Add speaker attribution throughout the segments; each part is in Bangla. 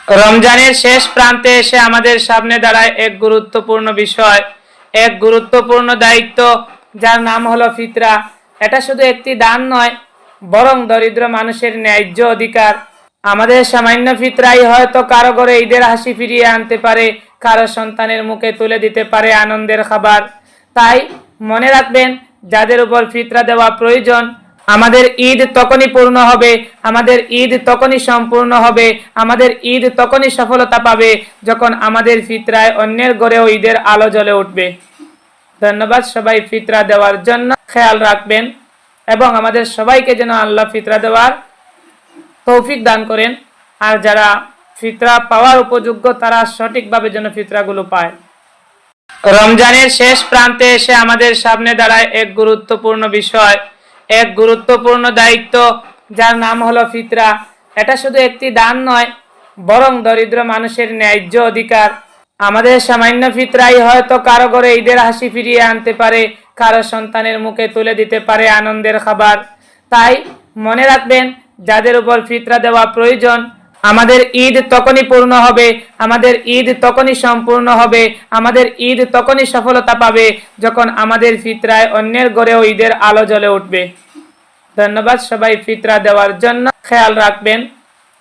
Speaker 1: রমজানের শেষ প্রান্তে এসে আমাদের সামনে দাঁড়ায় এক গুরুত্বপূর্ণ বিষয়, এক গুরুত্বপূর্ণ দায়িত্ব, যার নাম হলো ফিতরা। এটা শুধু একটি দান নয়, বরং দরিদ্র মানুষের ন্যায্য অধিকার। আমাদের সামান্য ফিতরাই হয়তো কারো ঘরে ঈদের হাসি ফিরিয়ে আনতে পারে, কারো সন্তানের মুখে তুলে দিতে পারে আনন্দের খাবার। তাই মনে রাখবেন, যাদের উপর ফিতরা দেওয়া প্রয়োজন, আমাদের ঈদ তখনই পূর্ণ হবে, আমাদের ঈদ তখনই সম্পূর্ণ হবে, আমাদের ঈদ তখনই সফলতা পাবে যখন আমাদের ফিতরায় অন্যের ঘরেও ঈদের আলো জ্বলে উঠবে। ধন্যবাদ সবাই ফিতরা দেওয়ার জন্য। খেয়াল রাখবেন এবং আমাদের সবাইকে যেন আল্লাহ ফিতরা দেওয়ার তৌফিক দান করেন। আর যারা ফিতরা পাওয়ার উপযোগ্য, তারা সঠিকভাবে যেন ফিতরাগুলো পায়। রমজানের শেষ প্রান্তে এসে আমাদের সামনে দাঁড়ায় এক গুরুত্বপূর্ণ বিষয়, এক গুরুত্বপূর্ণ দায়িত্ব, যার নাম হলো ফিতরা। এটা শুধু একটি দান নয়, বরং দরিদ্র মানুষের ন্যায্য অধিকার। আমাদের সামান্য ফিতরাই হয়তো কারো ঘরে ঈদের হাসি ফিরিয়ে আনতে পারে, কারো সন্তানের মুখে তুলে দিতে পারে আনন্দের খাবার। তাই মনে রাখবেন, যাদের উপর ফিতরা দেওয়া প্রয়োজন, আমাদের ঈদ তখনই পূর্ণ হবে, আমাদের ঈদ তখনই সম্পূর্ণ হবে, আমাদের ঈদ তখনই সফলতা পাবে যখন আমাদের ফিতরায় অন্যের ঘরেও ঈদের আলো জ্বলে উঠবে। ধন্যবাদ সবাই ফিতরা দেওয়ার জন্য। খেয়াল রাখবেন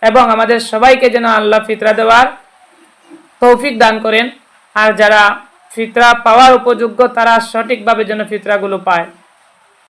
Speaker 1: এবং আমাদের সবাইকে যেন আল্লাহ ফিতরা দেওয়ার তৌফিক দান করেন। আর যারা ফিতরা পাওয়ার উপযোগ্য, তারা সঠিকভাবে যেন ফিতরাগুলো পায়।